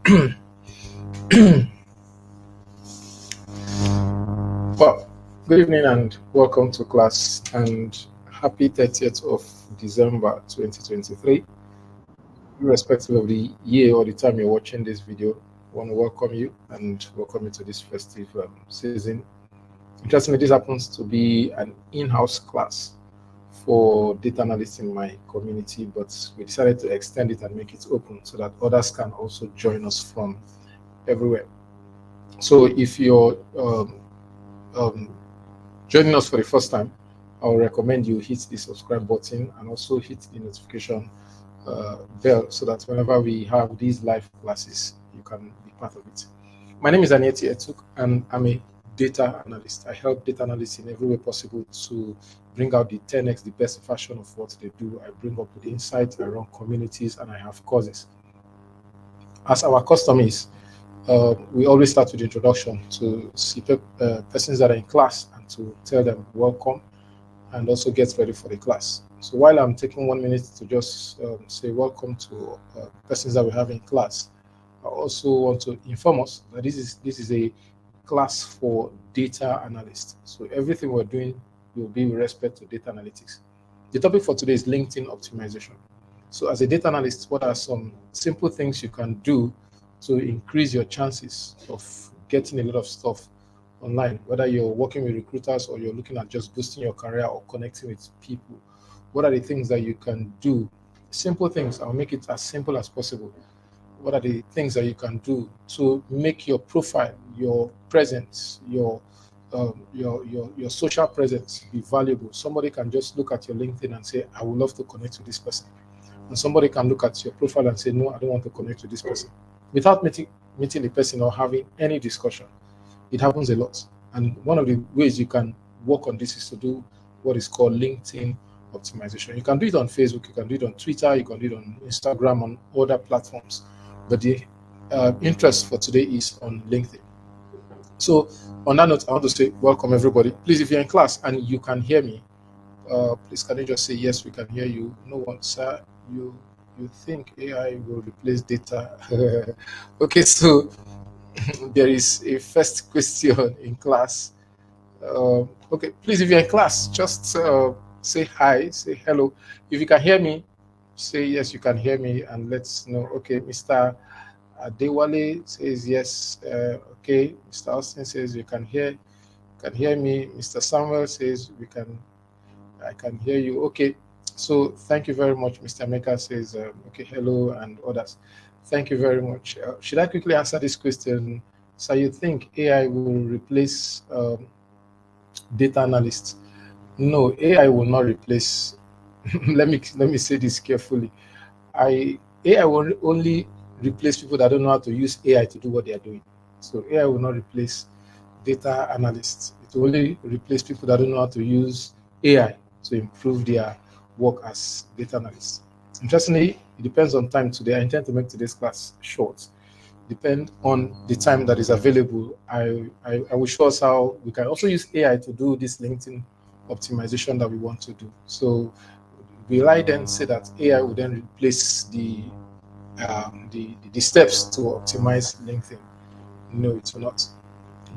Well, good evening and welcome to class and happy 30th of December 2023. Irrespective of the year or the time you're watching this video, I want to welcome you and welcome you to this festive season. Interestingly, this happens to be an in-house class for data analysts in my community, but we decided to extend it and make it open so that others can also join us from everywhere. So if you're joining us for the first time, I will recommend you hit the subscribe button and also hit the notification bell so that whenever we have these live classes, you can be part of it. My name is Etuk, and I'm a data analyst. I help data analysts in every way possible to bring out the 10x, the best version of what they do. I bring up the insights, I run communities, and I have courses. As our custom is, we always start with the introduction to see persons that are in class and to tell them welcome and also get ready for the class. So while I'm taking 1 minute to just say welcome to persons that we have in class, I also want to inform us that this is a class for data analysts. So everything we're doing will be with respect to data analytics. The topic for today is LinkedIn optimization. So as a data analyst, what are some simple things you can do to increase your chances of getting a lot of stuff online, whether you're working with recruiters or you're looking at just boosting your career or connecting with people? What are the things that you can do? Simple things. I'll make it as simple as possible. What are the things that you can do to make your profile, your presence, your social presence be valuable? Somebody can just look at your LinkedIn and say, I would love to connect with this person. And somebody can look at your profile and say, no, I don't want to connect with this person, without meeting the person or having any discussion. It happens a lot. And one of the ways you can work on this is to do what is called LinkedIn optimization. You can do it on Facebook, you can do it on Twitter, you can do it on Instagram, on other platforms. But the interest for today is on LinkedIn. So on that note, I want to say welcome everybody. Please, if you're in class and you can hear me, please can you just say yes, we can hear you. No one, sir, you think AI will replace data? Okay, so there is a first question in class. Okay, please, if you're in class, just say hi, say hello. If you can hear me, say yes, you can hear me, and let's know. Okay, Mr. Adewale says yes. Okay, Mr. Austin says you can hear me. Mr. Samuel says I can hear you. Okay, so thank you very much. Mr. Maker says okay, hello, and others. Thank you very much. Should I quickly answer this question? So you think AI will replace data analysts? No, AI will not replace. let me say this carefully. AI will only replace people that don't know how to use AI to do what they are doing. So AI will not replace data analysts. It will only replace people that don't know how to use AI to improve their work as data analysts. Interestingly, it depends on time today. I intend to make today's class short. Depend on the time that is available. I will show us how we can also use AI to do this LinkedIn optimization that we want to do. So will I then say that AI will then replace the steps to optimize LinkedIn? No, it will not.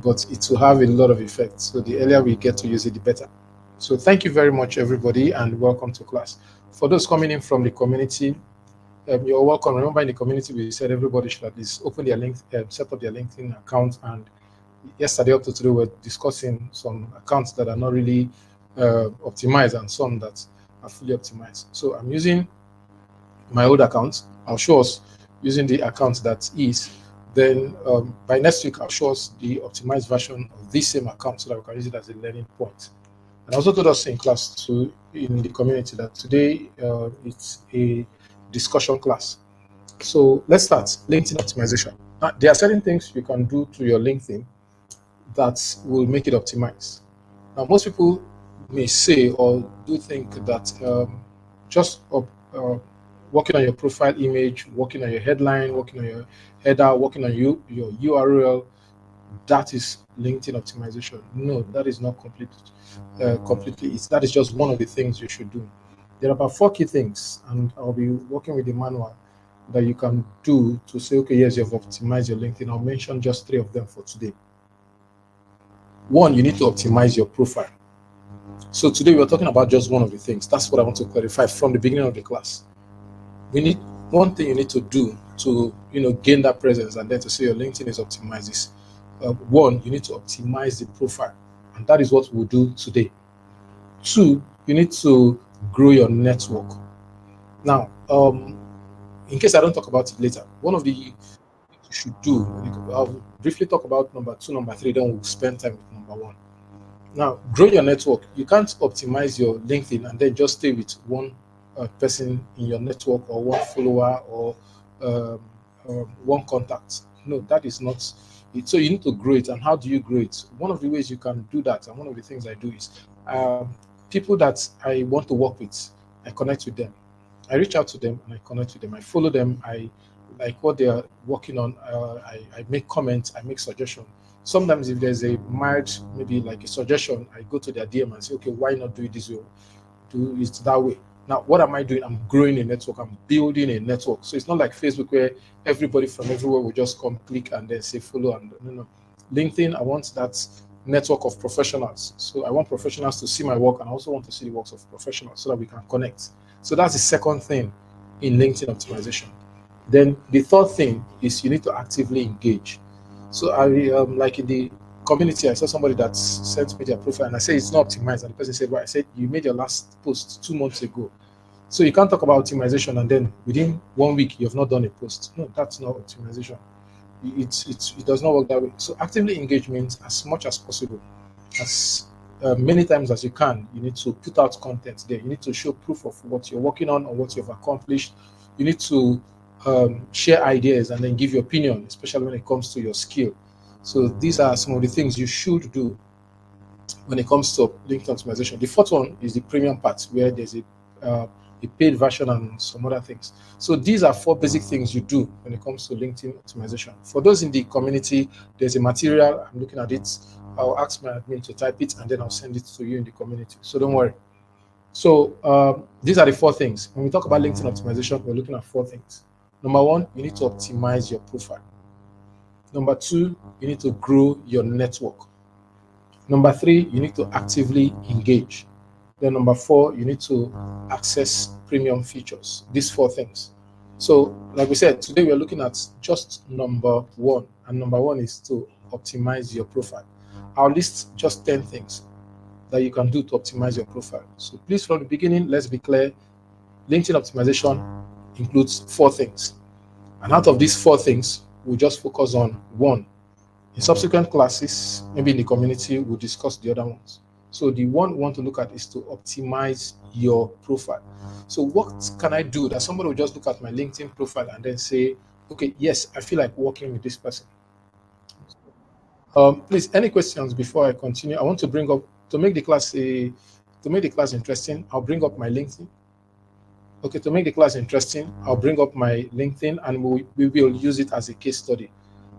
But it will have a lot of effects. So the earlier we get to use it, the better. So thank you very much, everybody, and welcome to class. For those coming in from the community, you're welcome. Remember, in the community, we said everybody should at least open their link, set up their LinkedIn account. And yesterday up to today, we're discussing some accounts that are not really optimized and some that are fully optimized. So I'm using my old account. I'll show us using the account that is. Then by next week, I'll show us the optimized version of this same account so that we can use it as a learning point. And I also told us in class too, in the community, that today it's a discussion class. So let's start LinkedIn optimization. Now, there are certain things you can do to your LinkedIn that will make it optimized. Now, most people may say or do think that just working on your profile image, working on your headline, working on your header, working on your URL, that is LinkedIn optimization. No, that is not completely. That is just one of the things you should do. There are about 4 key things, and I'll be working with the manual that you can do to say, okay, yes, you've optimized your LinkedIn. I'll mention just 3 of them for today. One, you need to optimize your profile. So today we're talking about just one of the things. That's what I want to clarify from the beginning of the class. We need one thing you need to do to gain that presence and then to say your LinkedIn is optimized is one, you need to optimize the profile, and that is what we'll do today. Two, you need to grow your network. Now, in case I don't talk about it later, one of the you should do, I'll briefly talk about number 2, number 3, then we'll spend time with number 1. Now, grow your network. You can't optimize your LinkedIn and then just stay with one person in your network or one follower or one contact. No, that is not it. So you need to grow it. And how do you grow it? One of the ways you can do that, and one of the things I do is people that I want to work with, I connect with them. I reach out to them and I connect with them. I follow them. I like what they are working on. I make comments. I make suggestions. Sometimes if there's a mild, maybe like a suggestion, I go to their DM and say, okay, why not do it this way? Do it that way. Now, what am I doing? I'm growing a network. I'm building a network. So it's not like Facebook where everybody from everywhere will just come, click, and then say follow. And no. LinkedIn, I want that network of professionals. So I want professionals to see my work, and I also want to see the works of professionals so that we can connect. So that's the second thing in LinkedIn optimization. Then the third thing is you need to actively engage. So I like in the community, I saw somebody that sent me their profile and I said it's not optimized. And the person said, well, I said, you made your last post 2 months ago. So you can't talk about optimization and then within 1 week you have not done a post. No, that's not optimization. It does not work that way. So actively engage means as much as possible, as many times as you can, you need to put out content there. You need to show proof of what you're working on or what you've accomplished. You need to share ideas and then give your opinion, especially when it comes to your skill. So these are some of the things you should do when it comes to LinkedIn optimization. The fourth one is the premium part, where there's a paid version and some other things. So these are 4 basic things you do when it comes to LinkedIn optimization. For those in the community, there's a material. I'm looking at it. I'll ask my admin to type it and then I'll send it to you in the community. So don't worry. So these are the 4 things. When we talk about LinkedIn optimization, we're looking at 4 things. Number 1, you need to optimize your profile. Number 2, you need to grow your network. Number 3, you need to actively engage. Then number 4, you need to access premium features. These 4 things. So like we said, today we're looking at just number 1. And number 1 is to optimize your profile. I'll list just 10 things that you can do to optimize your profile. So please, from the beginning, let's be clear. LinkedIn optimization includes 4 things. And out of these 4 things, we'll just focus on 1. In subsequent classes, maybe in the community, we'll discuss the other ones. So the one we want to look at is to optimize your profile. So what can I do that somebody will just look at my LinkedIn profile and then say, okay, yes, I feel like working with this person. Please, any questions before I continue? I want to bring up, to make the class interesting, I'll bring up my LinkedIn. Okay, to make the class interesting, I'll bring up my LinkedIn and we will use it as a case study.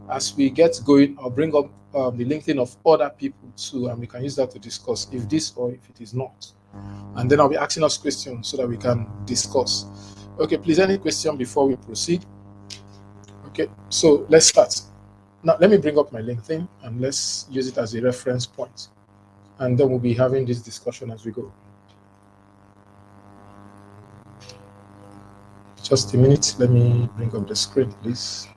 As we get going, I'll bring up the LinkedIn of other people too, and we can use that to discuss if this or if it is not. And then I'll be asking us questions so that we can discuss. Okay, please, any question before we proceed? Okay, so let's start. Now, let me bring up my LinkedIn and let's use it as a reference point. And then we'll be having this discussion as we go. Just a minute. Let me bring up the screen, please.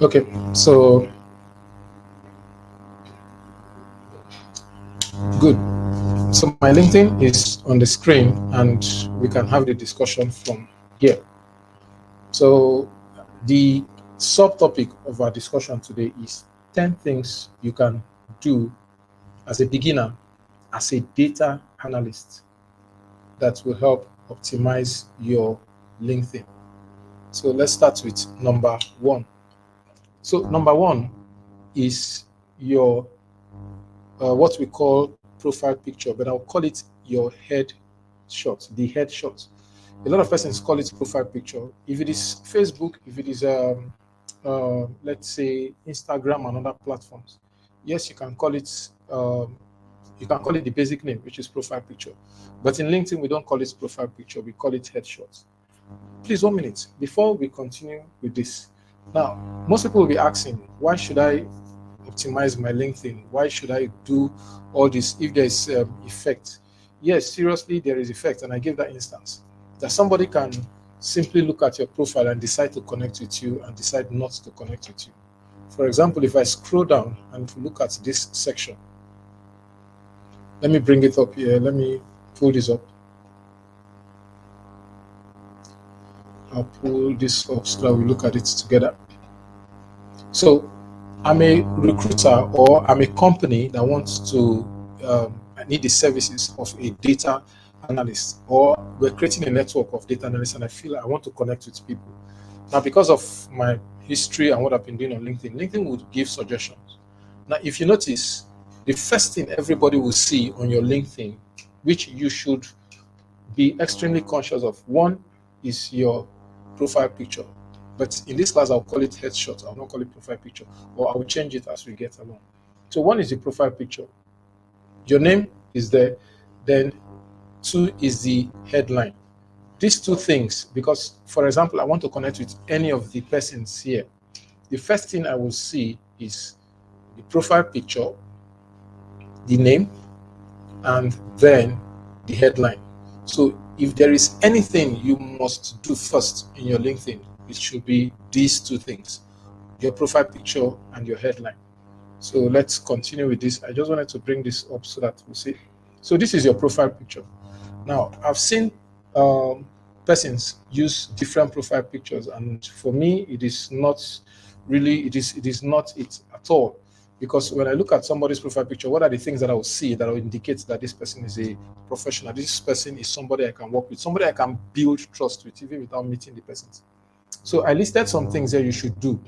Okay, so good. So my LinkedIn is on the screen and we can have the discussion from here. So the subtopic of our discussion today is 10 things you can do as a beginner, as a data analyst, that will help optimize your LinkedIn. So let's start with number 1. So number 1 is your what we call profile picture, but I'll call it your head shot, the head shot. A lot of persons call it profile picture. If it is Facebook, if it is let's say Instagram and other platforms, yes, you can call it You can call it the basic name, which is profile picture. But in LinkedIn, we don't call it profile picture, we call it headshot. Please, 1 minute before we continue with this. Now, most people will be asking, why should I optimize my LinkedIn? Why should I do all this if there is effect? Yes, seriously, there is effect. And I give that instance that somebody can simply look at your profile and decide to connect with you and decide not to connect with you. For example, if I scroll down and look at this section, let me bring it up here. Let me pull this up. I'll pull this up so that we look at it together. So I'm a recruiter, or I'm a company that wants to I need the services of a data analyst, or we're creating a network of data analysts, and I feel I want to connect with people. Now, because of my history and what I've been doing on LinkedIn, LinkedIn would give suggestions. Now, if you notice, the first thing everybody will see on your LinkedIn, which you should be extremely conscious of, one is your profile picture. But in this class, I'll call it headshot. I'll not call it profile picture, or I will change it as we get along. So one is the profile picture. Your name is there. Then two is the headline. These two things, because, for example, I want to connect with any of the persons here. The first thing I will see is the profile picture, the name, and then the headline. So if there is anything you must do first in your LinkedIn, it should be these two things: your profile picture and your headline. So let's continue with this. I just wanted to bring this up so that we see. So this is your profile picture. Now, I've seen persons use different profile pictures, and for me, it is not really, it is not it at all. Because when I look at somebody's profile picture, what are the things that I will see that will indicate that this person is a professional? This person is somebody I can work with, somebody I can build trust with, even without meeting the person. So I listed some things that you should do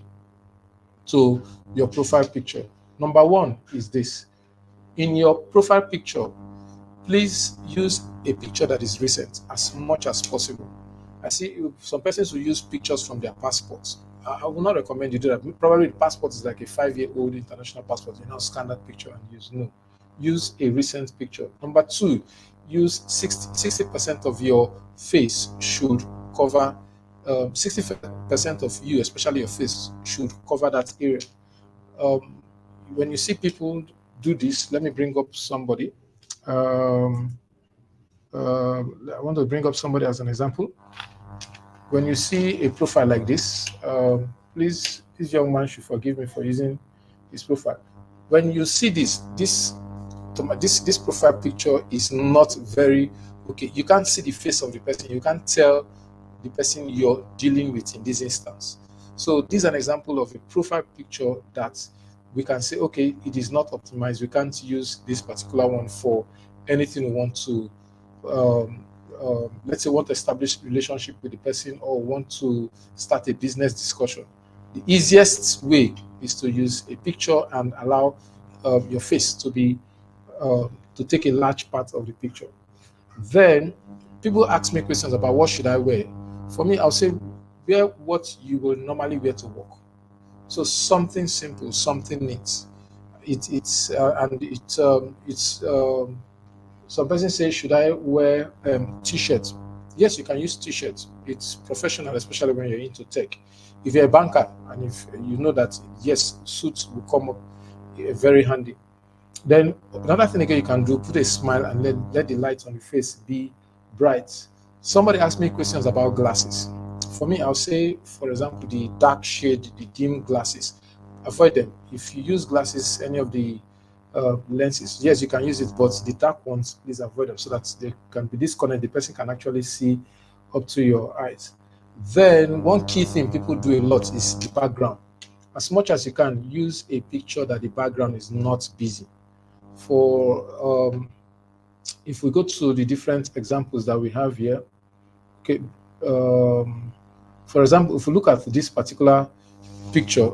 to your profile picture. Number one is this: in your profile picture, please use a picture that is recent as much as possible. I see some persons who use pictures from their passports. I will not recommend you do that. Probably the passport is like a 5-year-old international passport. You now scan that picture and use. No, use a recent picture. Number two, use 60% of your face should cover 60% of you, especially your face, should cover that area. When you see people do this, let me bring up somebody. I want to bring up somebody as an example. When you see a profile like this, please, this young man should forgive me for using his profile. When you see this profile picture is not very okay. You can't see the face of the person. You can't tell the person you're dealing with in this instance. So this is an example of a profile picture that we can say, okay, it is not optimized. We can't use this particular one for anything we want to, let's say, want to establish a relationship with the person or want to start a business discussion. The easiest way is to use a picture and allow your face to be to take a large part of the picture. Then people ask me questions about what should I wear. For me, I'll say wear what you will normally wear to work. So something simple, something neat. It's some person say, should I wear t-shirts? Yes, you can use t-shirts. It's professional, especially when you're into tech. If you're a banker and if you know that, yes, suits will come up very handy. Then another thing again you can do, put a smile and let the light on your face be bright. Somebody asked me questions about glasses. For me, I'll say, for example, the dark shade, the dim glasses, avoid them. If you use glasses, any of the lenses, yes, you can use it, but the dark ones, please avoid them so that they can be disconnected. The person can actually see up to your eyes. Then one key thing people do a lot is the background. As much as you can, use a picture that the background is not busy. For if we go to the different examples that we have here, okay, for example, if we look at this particular picture,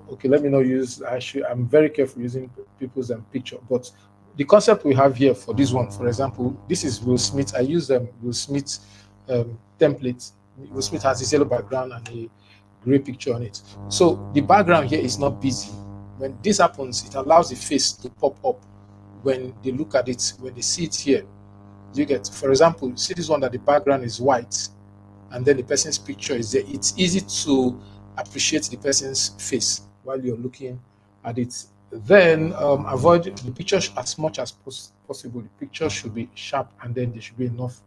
okay, let me not use, I'm very careful using people's picture, but the concept we have here for this one, for example, this is Will Smith. I use Will Smith template. Will Smith has this yellow background and a gray picture on it. So the background here is not busy. When this happens, it allows the face to pop up when they look at it, when they see it here. You get, for example, see this one that the background is white and then the person's picture is there. It's easy to appreciate the person's face while you're looking at it. Then avoid the picture as much as possible. The picture should be sharp and then there should be enough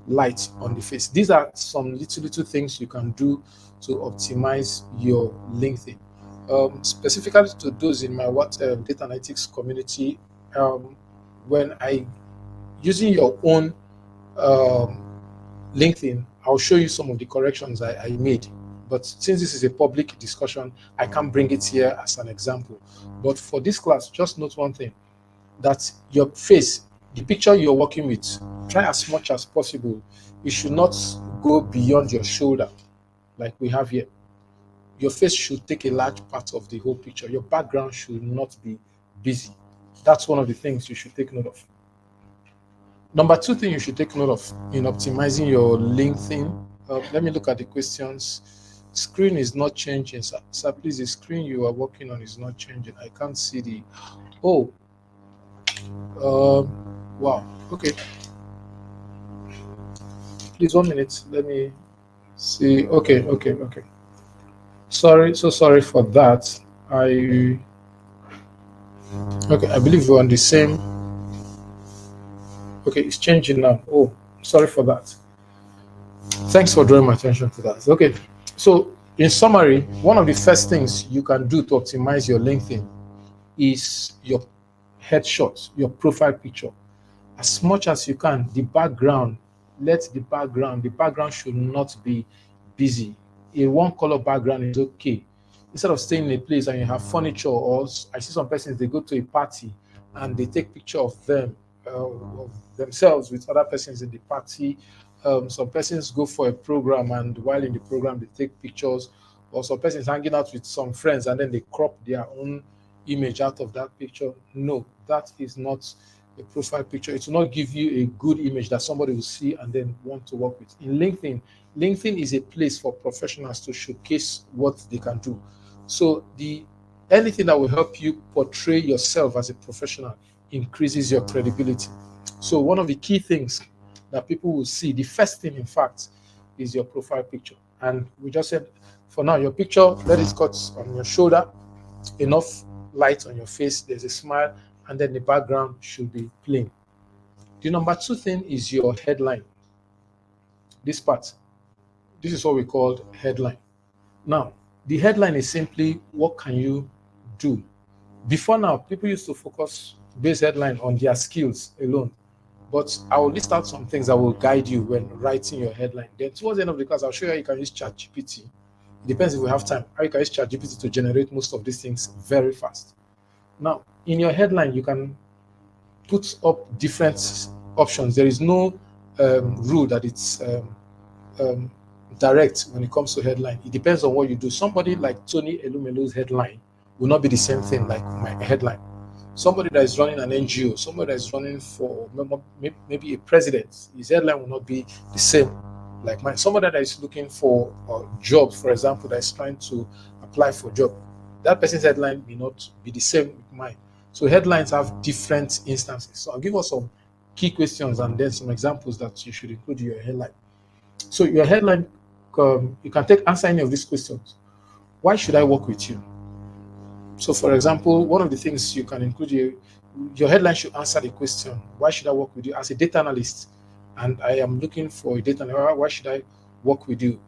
light on the face. These are some little things you can do to optimize your LinkedIn. Specifically to those in my data analytics community, when I using your own LinkedIn, I'll show you some of the corrections I made. But since this is a public discussion, I can't bring it here as an example. But for this class, just note one thing, that your face, the picture you're working with, try as much as possible. It should not go beyond your shoulder like we have here. Your face should take a large part of the whole picture. Your background should not be busy. That's one of the things you should take note of. Number two thing you should take note of in optimizing your LinkedIn. Let me look at the questions. Screen is not changing. Sir, please, the screen you are working on is not changing. I can't see the... Oh. Wow. Okay. Please, 1 minute. Let me see. Okay. Sorry, so sorry for that. Okay, I believe we're on the same. Okay, it's changing now. Oh, sorry for that. Thanks for drawing my attention to that. Okay, so in summary, one of the first things you can do to optimize your LinkedIn is your headshot, your profile picture. As much as you can, the background should not be busy. A one color background is okay. Instead of staying in a place and you have furniture, or I see some persons, they go to a party and they take picture of themselves with other persons in the party. Some persons go for a program and while in the program they take pictures, or some persons hanging out with some friends and then they crop their own image out of that picture. No, that is not a profile picture. It will not give you a good image that somebody will see and then want to work with. In LinkedIn is a place for professionals to showcase what they can do. So anything that will help you portray yourself as a professional increases your credibility. So one of the key things that people will see, the first thing in fact, is your profile picture. And we just said, for now, your picture, let it cut on your shoulder, enough light on your face, there's a smile, and then the background should be plain. The number two thing is your headline. This part, this is what we call headline. Now, the headline is simply, what can you do? Before now, people used to focus base headline on their skills alone. But I will list out some things that will guide you when writing your headline. Then towards the end of the class, I'll show you how you can use ChatGPT. It depends if we have time. How you can use ChatGPT to generate most of these things very fast. Now, in your headline, you can put up different options. There is no rule that it's direct when it comes to headline. It depends on what you do. Somebody like Tony Elumelu's headline will not be the same thing like my headline. Somebody that is running an NGO, somebody that is running for maybe a president, his headline will not be the same like mine. Somebody that is looking for a job, for example, that is trying to apply for a job, that person's headline may not be the same with mine. So headlines have different instances. So I'll give us some key questions and then some examples that you should include in your headline. So your headline, you can answer any of these questions. Why should I work with you? So for example, one of the things you can include, your headline should answer the question, why should I work with you as a data analyst? And I am looking for a data analyst, why should I work with you?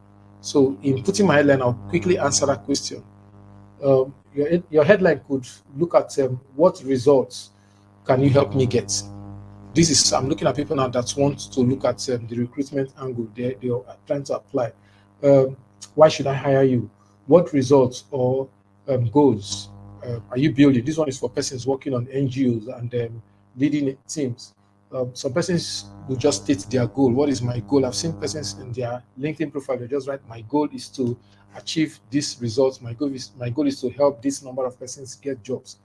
So in putting my headline, I'll quickly answer that question. Your headline could look at what results can you help me get? I'm looking at people now that want to look at the recruitment angle. They are trying to apply. Why should I hire you? What results or goals are you building? This one is for persons working on NGOs and leading teams. Some persons will just state their goal. What is my goal? I've seen persons in their LinkedIn profile, they just write, my goal is to achieve this result. My goal is to help this number of persons get jobs.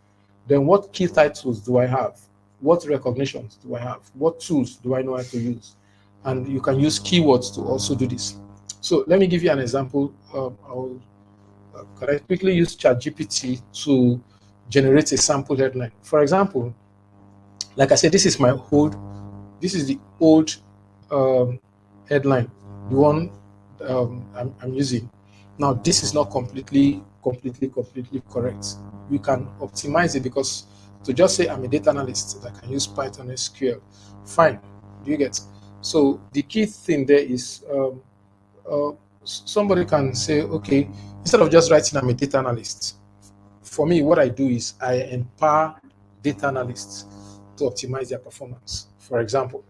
Then what key titles do I have? What recognitions do I have? What tools do I know how to use? And you can use keywords to also do this. So let me give you an example. Can I quickly use ChatGPT to generate a sample headline? For example, Like I said, this is the old headline, the one I'm using. Now, this is not completely correct. We can optimize it, because to just say I'm a data analyst that can use Python SQL, fine. Do you get? So the key thing there is uh, somebody can say, okay, instead of just writing I'm a data analyst, for me, what I do is I empower data analysts to optimize their performance. For example,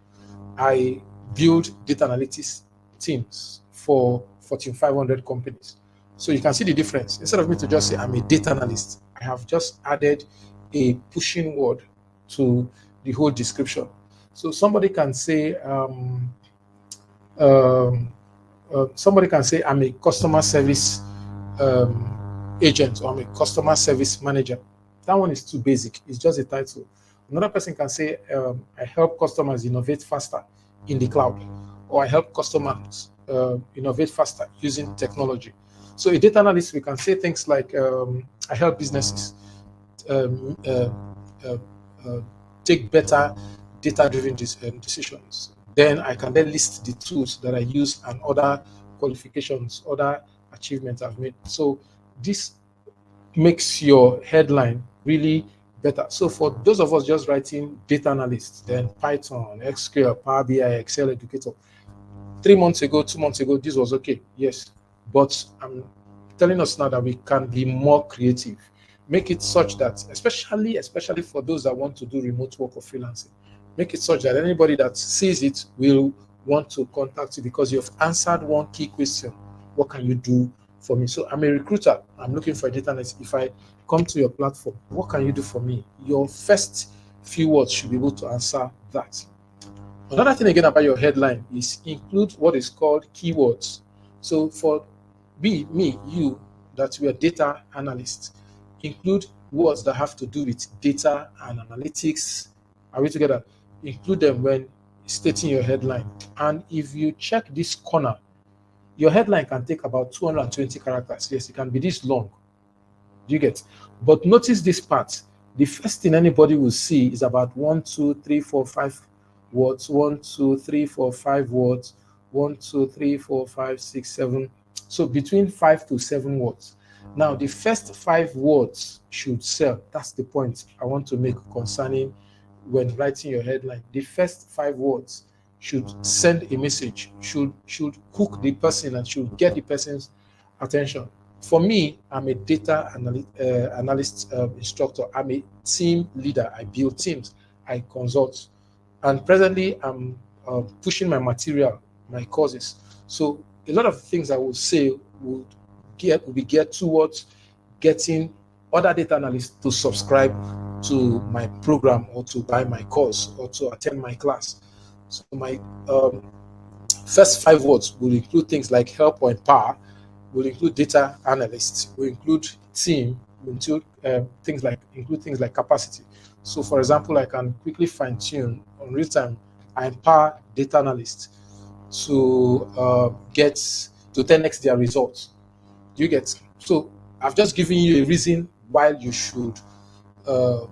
I build data analytics teams for Fortune 500 companies. So you can see the difference. Instead of me to just say I'm a data analyst, I have just added a pushing word to the whole description. So um, somebody can say I'm a customer service agent, or I'm a customer service manager. That one is too basic. It's just a title. Another person can say I help customers innovate faster in the cloud, or I help customers innovate faster using technology. So a data analyst, we can say things like I help businesses um, uh, uh, uh, take better data-driven decisions. Then I can then list the tools that I use and other qualifications, other achievements I've made. So this makes your headline really better. So for those of us just writing data analysts, then Python, SQL, Power BI, Excel educator, 3 months ago, 2 months ago, this was okay. Yes. But I'm telling us now that we can be more creative. Make it such that, especially for those that want to do remote work or freelancing, make it such that anybody that sees it will want to contact you, because you've answered one key question. What can you do for me? So I'm a recruiter. I'm looking for a data analyst. If I come to your platform, what can you do for me? Your first few words should be able to answer that. Another thing again about your headline is include what is called keywords. So for you, that we are data analysts, include words that have to do with data and analytics. Are we together? Include them when stating your headline. And if you check this corner, your headline can take about 220 characters. Yes, it can be this long. Do you get? But notice this part. The first thing anybody will see is about 1, 2, 3, 4, 5 words. 1, 2, 3, 4, 5 words. 1, 2, 3, 4, 5, 6, 7. So between 5 to 7 words. Now, the first 5 words should sell. That's the point I want to make concerning when writing your headline. The first 5 words should send a message, should hook the person and should get the person's attention. For me, I'm a analyst instructor. I'm a team leader. I build teams. I consult. And presently, I'm pushing my material, my courses. So a lot of things I will say will be geared towards getting other data analysts to subscribe to my program, or to buy my course, or to attend my class. So my first 5 words will include things like help or empower, will include data analysts, will include team, will include things like capacity. So, for example, I can quickly fine tune on real time. I empower data analysts to get to 10x their results. Do you get? So, I've just given you a reason why you should uh,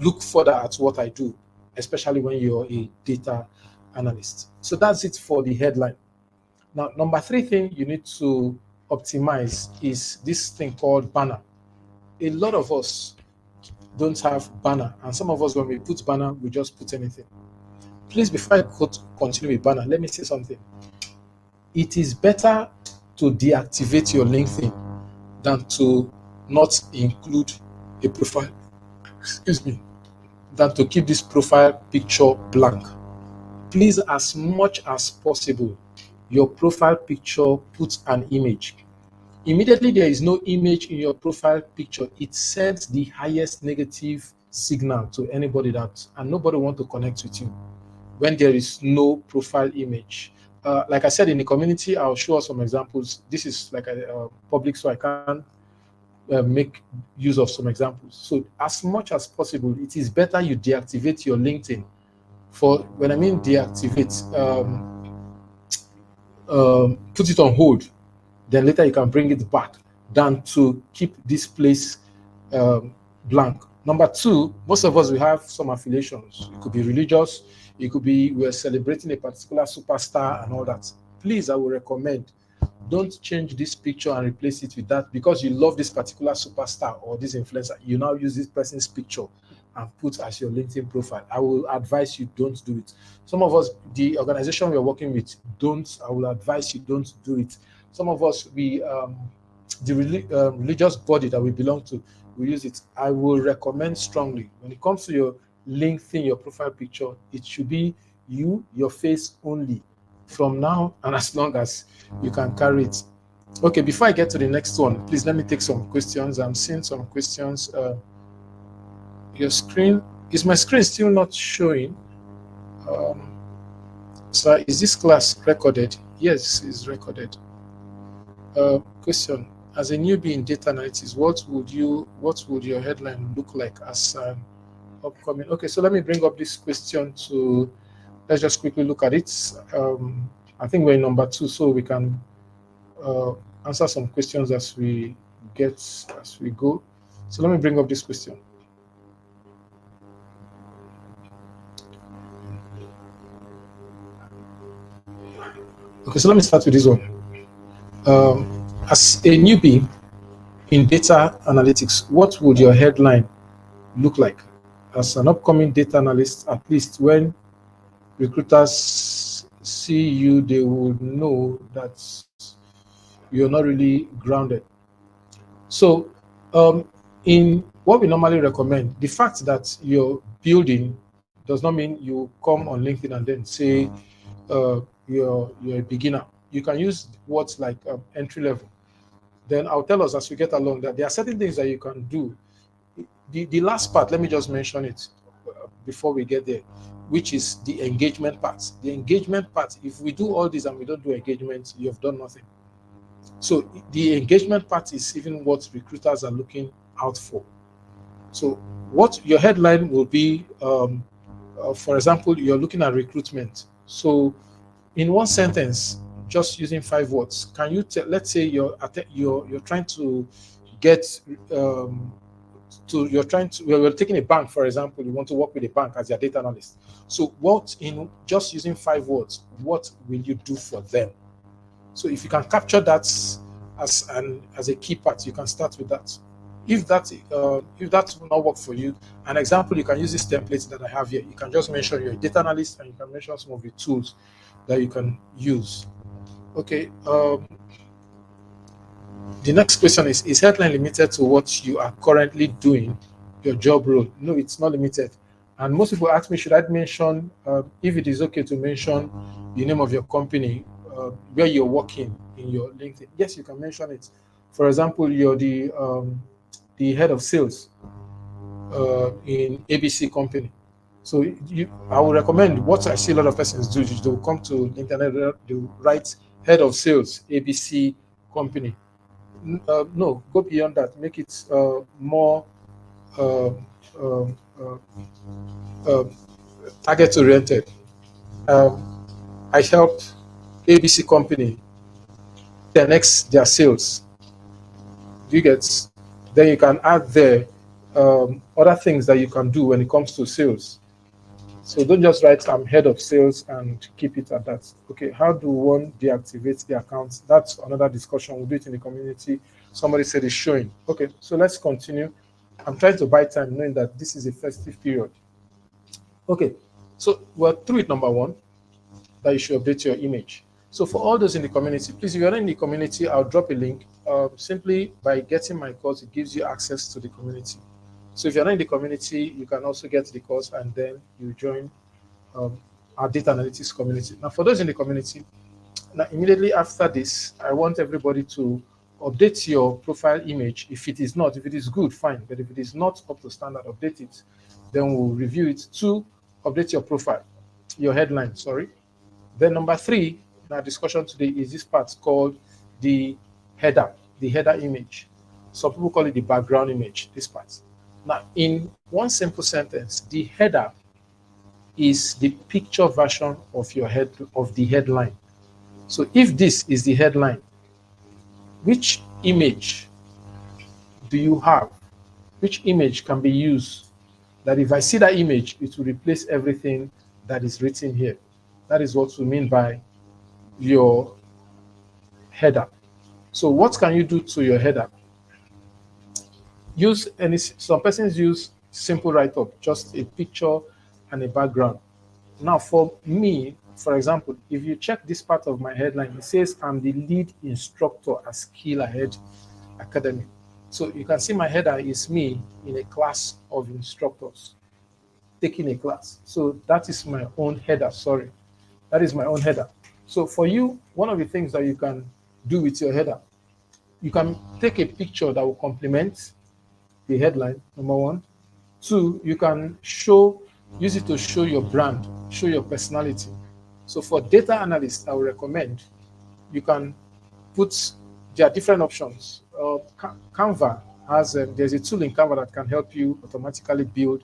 look further at what I do, especially when you're a data analyst. So that's it for the headline. Now, number 3 thing you need to optimize is this thing called banner. A lot of us don't have banner, and some of us, when we put banner, we just put anything. Please, before I continue with banner, let me say something. It is better to deactivate your LinkedIn than to not include a profile. Excuse me. Than to keep this profile picture blank. Please, as much as possible, your profile picture, put an image. Immediately there is no image in your profile picture, it sends the highest negative signal to anybody, and nobody want to connect with you when there is no profile image. Like I said, in the community, I'll show us some examples. This is like a public, so I can't make use of some examples. So as much as possible, it is better you deactivate your LinkedIn. For when I mean deactivate, put it on hold, then later you can bring it back, than to keep this place blank. Number two, most of us, we have some affiliations. It could be religious, it could be we're celebrating a particular superstar and all that. Please, I will recommend, don't change this picture and replace it with that because you love this particular superstar or this influencer. You now use this person's picture and put as your LinkedIn profile. I will advise you don't do it. Some of us, the organization we're working with, don't. I will advise you don't do it. Some of us, the religious body that we belong to, we use it. I will recommend strongly when it comes to your LinkedIn, your profile picture, it should be you, your face only from now and as long as you can carry it. Okay, before I get to the next one, please let me take some questions. I'm seeing some questions. Your screen, is my screen still not showing? So is this class recorded? Yes, it's recorded. Question: as a newbie in data analytics, what would your headline look like as an upcoming? Okay, so let me bring up this question to, let's just quickly look at it. I think we're in number 2, so we can answer some questions as we go. So let me bring up this question. Okay, so let me start with this one. As a newbie in data analytics, what would your headline look like as an upcoming data analyst? At least when recruiters see you, they would know that you're not really grounded. So in what we normally recommend, the fact that you're building does not mean you come on LinkedIn and then say you're a beginner. You can use words like entry level. Then I'll tell us as we get along that there are certain things that you can do. The last part, let me just mention it before we get there, which is the engagement part. The engagement part, if we do all this and we don't do engagement, you've done nothing. So the engagement part is even what recruiters are looking out for. So what your headline will be, for example, you're looking at recruitment. So in one sentence, just using 5 words, can you let's say you're trying to get you're taking a bank, for example, you want to work with a bank as your data analyst. So what, in just using 5 words, what will you do for them? So if you can capture that as a key part, you can start with that. If that will not work for you, an example, you can use this template that I have here. You can just mention you're a data analyst and you can mention some of the tools that you can use. Okay. The next question is headline limited to what you are currently doing, your job role? No, it's not limited. And most people ask me, should I mention, if it is okay to mention the name of your company, where you're working in your LinkedIn? Yes, you can mention it. For example, you're the head of sales in ABC company. So I would recommend, what I see a lot of persons do is they will come to the internet, they will write head of sales, ABC company. No, go beyond that. Make it more target oriented. I help ABC company 10x their sales. Do you get? Then you can add there other things that you can do when it comes to sales. So don't just write I'm head of sales and keep it at that. Okay, how do one deactivate the accounts? That's another discussion. We'll do it in the community. Somebody said it's showing. Okay, so let's continue. I'm trying to buy time knowing that this is a festive period. Okay, so we're through with number 1, that you should update your image. So for all those in the community, please, if you're not in the community, I'll drop a link. Simply by getting my course, it gives you access to the community. So if you're not in the community, you can also get the course and then you join our data analytics community. Now, for those in the community, now immediately after this, I want everybody to update your profile image. If it is good, fine. But if it is not up to standard, update it. Then we'll review it. 2, update your profile, your headline, sorry. Then number 3, in our discussion today is this part called the header image. Some people call it the background image, this part. Now, in one simple sentence, the header is the picture version of the headline. So if this is the headline, which image do you have which image can be used, that if I see that image, it will replace everything that is written here. That is what we mean by your header. So what can you do to your header? Use any, some persons use simple write-up, just a picture and a background. Now for me, for example, if you check this part of my headline, it says I'm the lead instructor at Skill Ahead Academy. So you can see my header is me in a class of instructors taking a class. So that is my own header, sorry. That is my own header. So for you, one of the things that you can do with your header, you can take a picture that will complement the headline, number one. Two, you can use it to show your brand, show your personality. So for data analysts, I would recommend you can put, there are different options. Canva has, there's a tool in Canva that can help you automatically build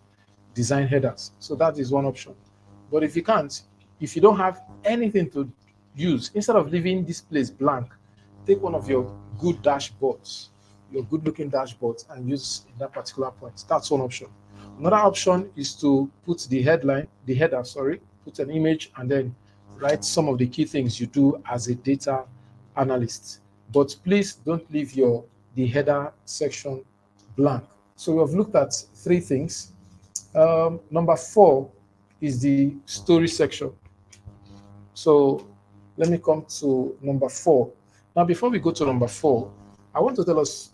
design headers. So that is one option. But if you can't, if you don't have anything to use, instead of leaving this place blank, take one of your good dashboards, your good looking dashboards, and use in that particular point. That's one option. Another option is to put the headline, the header, sorry, put an image and then write some of the key things you do as a data analyst. But please don't leave the header section blank. So we have looked at three things. Number 4 is the story section. So let me come to number 4. Now, before we go to number 4, I want to tell us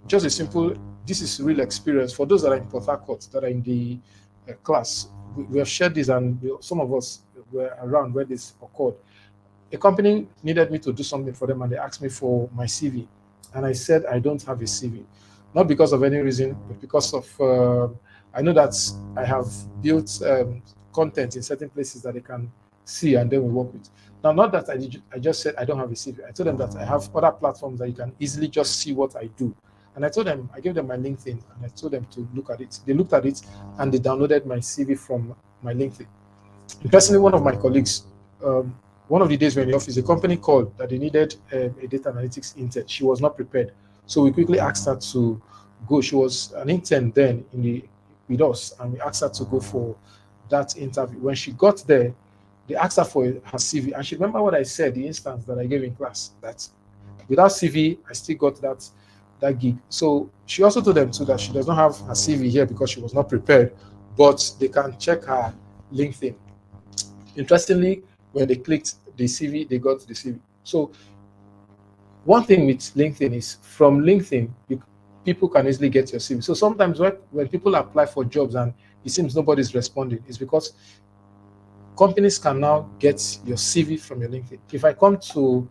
just a simple, this is real experience for those that are in Port Harcourt, that are in the class. We have shared this, and some of us were around where this occurred. A company needed me to do something for them, and they asked me for my CV. And I said, I don't have a CV. Not because of any reason, but because of, I know that I have built content in certain places that they can see and then we work with. Now, not that I just said I don't have a CV. I told them that I have other platforms that you can easily just see what I do. And I told them, I gave them my LinkedIn and I told them to look at it. They looked at it and they downloaded my CV from my LinkedIn. Personally, one of my colleagues, one of the days when in the office, a company called that they needed a data analytics intern. She was not prepared. So we quickly asked her to go. She was an intern then with us, and we asked her to go for that interview. When she got there, they asked her for her CV. And she remembered what I said, the instance that I gave in class, that without CV, I still got that gig. So she also told them too that she does not have her CV here because she was not prepared, but they can check her LinkedIn. Interestingly, when they clicked the CV, they got the CV. So one thing with LinkedIn is from LinkedIn, people can easily get your CV. So sometimes when people apply for jobs and it seems nobody's responding, it's because companies can now get your CV from your LinkedIn. If I come to,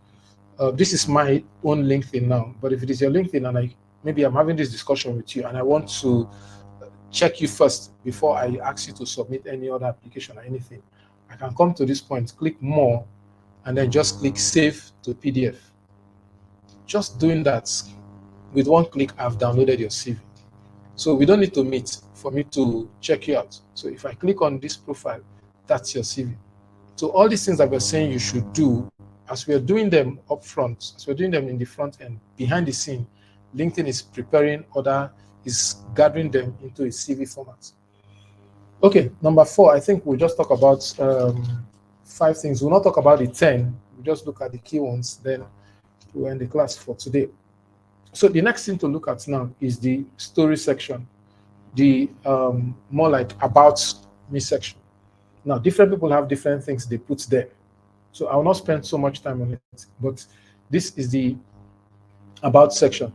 this is my own LinkedIn now, but if it is your LinkedIn and maybe I'm having this discussion with you and I want to check you first before I ask you to submit any other application or anything, I can come to this point, click more, and then just click save to PDF. Just doing that, with one click, I've downloaded your CV. So we don't need to meet for me to check you out. So if I click on this profile, that's your CV. So all these things that we're saying you should do, as we're doing them up front, as we're doing them in the front end, behind the scene, LinkedIn is gathering them into a CV format. Okay, number 4, I think we'll just talk about 5 things. We'll not talk about the 10. We'll just look at the key ones, then we'll end the class for today. So the next thing to look at now is the story section, the more like about me section. Now, different people have different things they put there. So I will not spend so much time on it, but this is the about section.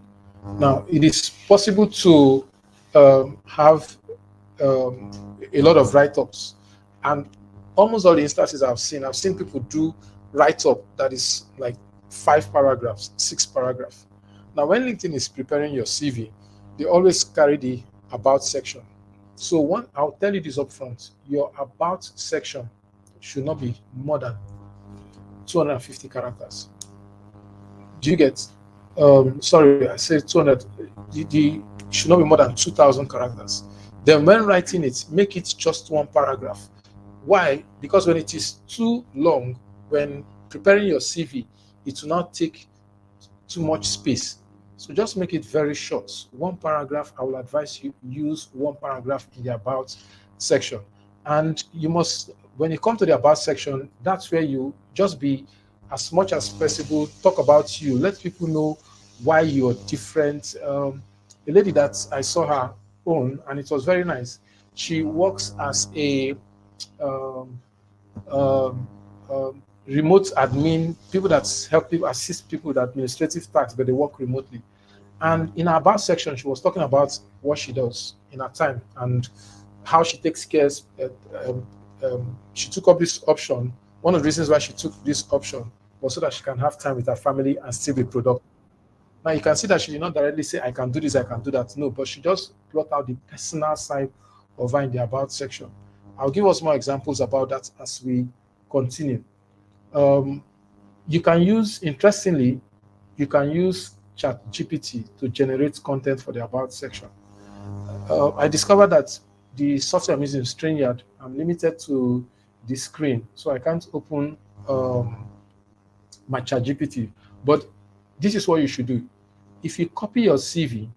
Now, it is possible to have a lot of write-ups, and almost all the instances I've seen people do write-up that is like 5 paragraphs, 6 paragraphs. Now, when LinkedIn is preparing your CV, they always carry the about section. So I'll tell you this up front, your about section should not be more than 250 characters. Do you get? Sorry, I said 200. The should not be more than 2,000 characters. Then when writing it, make it just 1 paragraph. Why? Because when it is too long, when preparing your CV, it will not take too much space. So just make it very short. One paragraph. I will advise you use one paragraph in the about section. And you must, when you come to the about section, that's where you just be as much as possible, talk about you, let people know why you're different. A lady that I saw her own, and it was very nice. She works as a um, um, remote admin, people that help people assist people with administrative tasks, but they work remotely. And in her about section, she was talking about what she does in her time and how she takes care. She took up this option. One of the reasons why she took this option was so that she can have time with her family and still be productive. Now you can see that she did not directly say, I can do this, I can do that. No, but she just brought out the personal side of her in the about section. I'll give us more examples about that as we continue. Um, you can use, interestingly, you can use ChatGPT to generate content for the about section. I discovered that the software I'm using, StreamYard, I'm limited to the screen, so I can't open my ChatGPT. But this is what you should do. If you copy your CV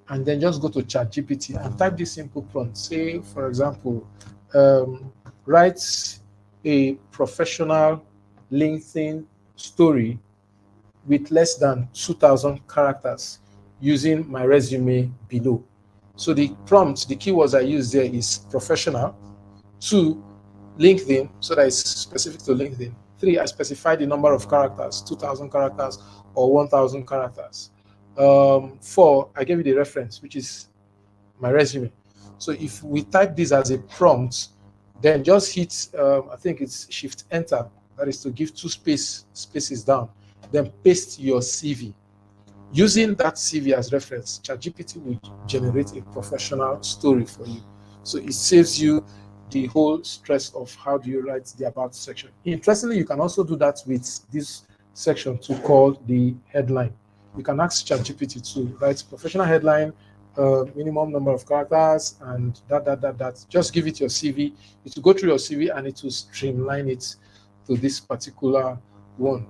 and then just go to ChatGPT and type this simple prompt, say, for example, write a professional LinkedIn story with less than 2,000 characters using my resume below. So the prompt, the keywords I use there is professional. 2, LinkedIn, so that it's specific to LinkedIn. 3, I specify the number of characters, 2,000 characters or 1,000 characters. 4, I gave you the reference, which is my resume. So if we type this as a prompt, then just hit, I think it's Shift Enter, that is to give 2 spaces down, then paste your CV. Using that CV as reference, ChatGPT will generate a professional story for you. So it saves you the whole stress of how do you write the about section. Interestingly, you can also do that with this section to call the headline. You can ask ChatGPT to write professional headline, minimum number of characters, and that. Just give it your CV. It will go through your CV and it will streamline it to this particular one.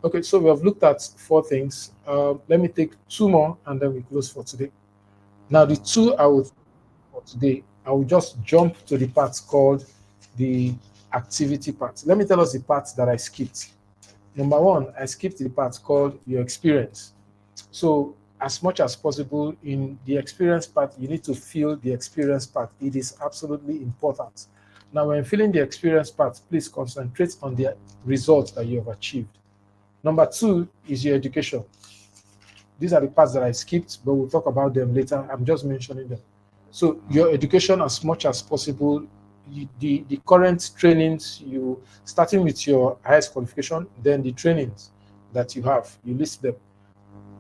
Okay, so we have looked at 4 things. Let me take 2 more and then we close for today. Now, the 2 I will for today, I will just jump to the part called the activity part. Let me tell us the parts that I skipped. Number 1, I skipped the part called your experience. So as much as possible in the experience part, you need to fill the experience part. It is absolutely important. Now, when filling the experience part, please concentrate on the results that you have achieved. Number 2 is your education. These are the parts that I skipped, but we'll talk about them later. I'm just mentioning them. So your education, as much as possible, the current trainings, you starting with your highest qualification, then the trainings that you have, you list them.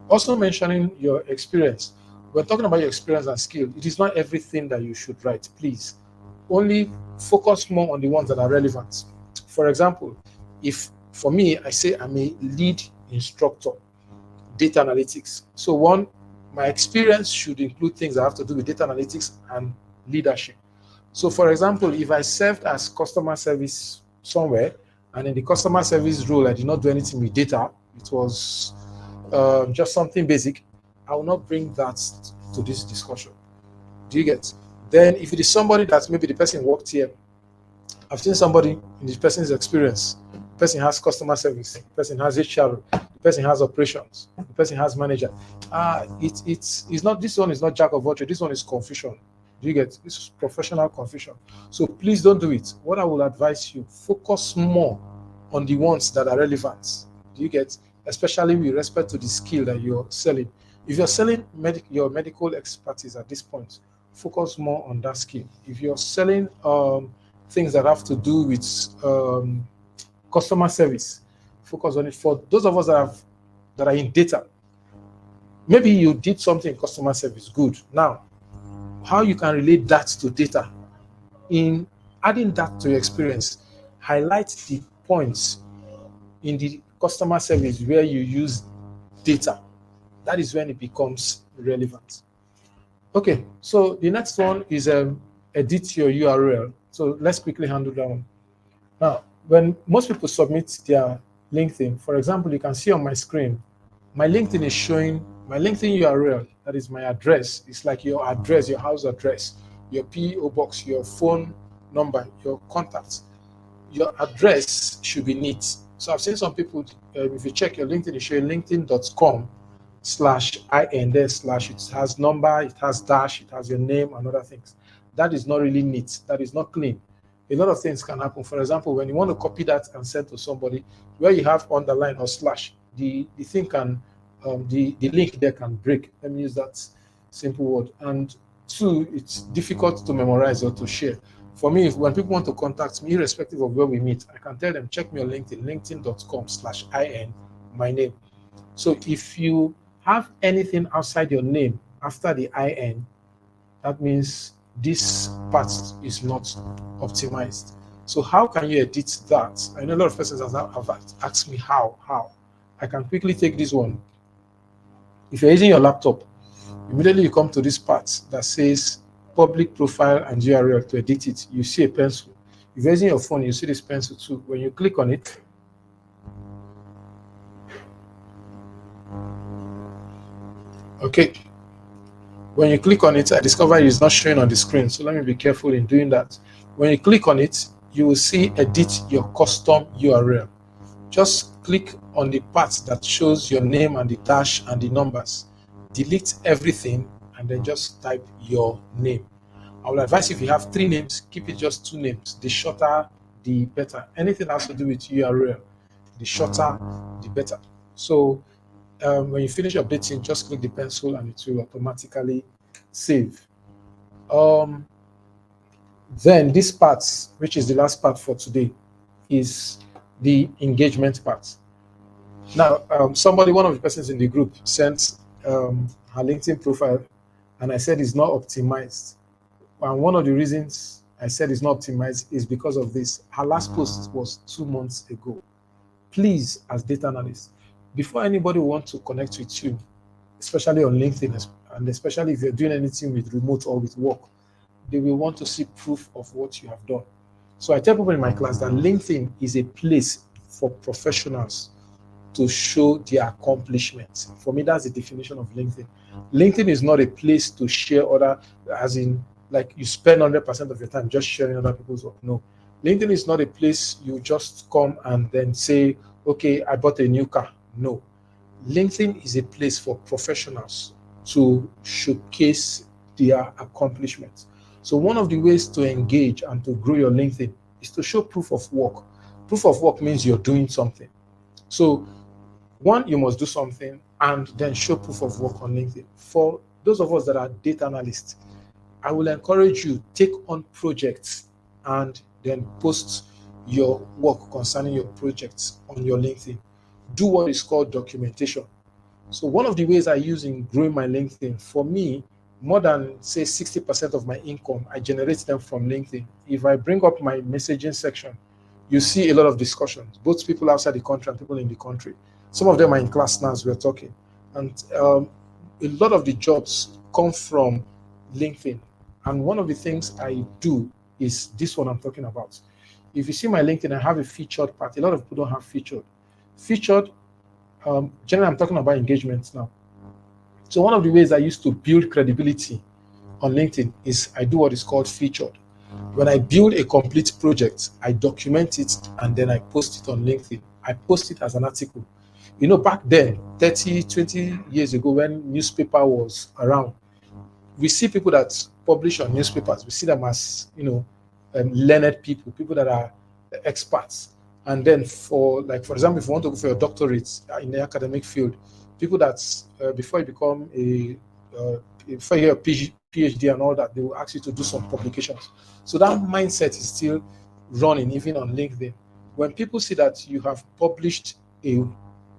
Also mentioning your experience. We're talking about your experience and skill. It is not everything that you should write, please. Only focus more on the ones that are relevant. For example, if for me, I say I'm a lead instructor, data analytics. So 1, my experience should include things that have to do with data analytics and leadership. So for example, if I served as customer service somewhere, and in the customer service role, I did not do anything with data, it was just something basic, I will not bring that to this discussion. Do you get? Then if it is somebody that maybe the person worked here, I've seen somebody in this person's experience, the person has customer service, the person has HR, the person has operations, the person has manager. It's not, this one is not jack of all trades, this one is confusion. Do you get? This is professional confusion. So please don't do it. What I will advise you, focus more on the ones that are relevant. Do you get? Especially with respect to the skill that you're selling. If you're selling your medical expertise at this point, focus more on that skill. If you're selling things that have to do with customer service, focus on it. For those of us that are in data, maybe you did something in customer service, good. Now, how you can relate that to data, in adding that to your experience, highlight the points in the customer service where you use data. That is when it becomes relevant. Okay, so the next one is edit your URL. So let's quickly handle that one. Now, when most people submit their LinkedIn, for example, you can see on my screen My LinkedIn is showing my LinkedIn URL, that is my address. It's like your address, your house address, your PO box, your phone number, your contacts. Your address should be neat. So I've seen some people, if you check your LinkedIn, it shows linkedin.com/in there slash, it has number, it has dash, it has your name and other things. That is not really neat. That is not clean. A lot of things can happen. For example, when you want to copy that and send to somebody, where you have underline or slash, the thing can, the link there can break. Let me use that simple word. And two, it's difficult to memorize or to share. For me, when people want to contact me, irrespective of where we meet, I can tell them, check me on LinkedIn, linkedin.com/in, my name. So if you have anything outside your name after the IN, that means this part is not optimized. So how can you edit that? I know a lot of persons have asked me how. I can quickly take this one. If you're using your laptop, immediately you come to this part that says public profile and URL. To edit it, you see a pencil. If you're using your phone, you see this pencil too. When you click on it, okay, when you click on it, I discover it's not showing on the screen, so let me be careful in doing that. When you click on it, you will see edit your custom URL. Just click on the part that shows your name and the dash and the numbers. Delete everything and then just type your name. I will advise, if you have 3 names, keep it just 2 names. The shorter, the better. Anything has to do with URL, the shorter, the better. So when you finish updating, just click the pencil and it will automatically save. Then this part, which is the last part for today, is the engagement part. Now, one of the persons in the group sent her LinkedIn profile, and I said it's not optimized. And one of the reasons I said it's not optimized is because of this. Her last post was 2 months ago. Please, as data analysts, before anybody wants to connect with you, especially on LinkedIn, and especially if you're doing anything with remote or with work, they will want to see proof of what you have done. So I tell people in my class that LinkedIn is a place for professionals to show their accomplishments. For me, that's the definition of LinkedIn. LinkedIn is not a place to share other, as in, like you spend 100% of your time just sharing other people's work. No. LinkedIn is not a place you just come and then say, okay, I bought a new car. No. LinkedIn is a place for professionals to showcase their accomplishments. So one of the ways to engage and to grow your LinkedIn is to show proof of work. Proof of work means you're doing something. So one, you must do something and then show proof of work on LinkedIn. For those of us that are data analysts, I will encourage you, take on projects and then post your work concerning your projects on your LinkedIn. Do what is called documentation. So one of the ways I use in growing my LinkedIn, for me, more than say 60% of my income, I generate them from LinkedIn. If I bring up my messaging section, you see a lot of discussions, both people outside the country and people in the country. Some of them are in class now as we're talking. And a lot of the jobs come from LinkedIn. And one of the things I do is this one I'm talking about. If you see my LinkedIn, I have a featured part. A lot of people don't have featured. Featured, generally I'm talking about engagements now. So one of the ways I used to build credibility on LinkedIn is I do what is called featured. When I build a complete project, I document it and then I post it on LinkedIn. I post it as an article. You know, back then, 30, 20 years ago, when newspaper was around, we see people that publish on newspapers. We see them as, learned people, people that are experts. And then for example, if you want to go for your doctorate in the academic field, people that before you become before you get a PhD and all that, they will ask you to do some publications. So that mindset is still running even on LinkedIn. When people see that you have published a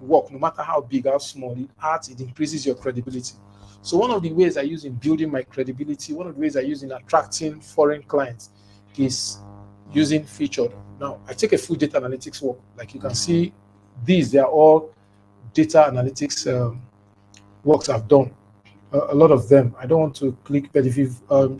work, no matter how big, how small, it increases your credibility. So one of the ways I use in building my credibility, one of the ways I use in attracting foreign clients is using featured. Now, I take a full data analytics work. Like you can see, they are all data analytics works I've done. A lot of them. I don't want to click, but if you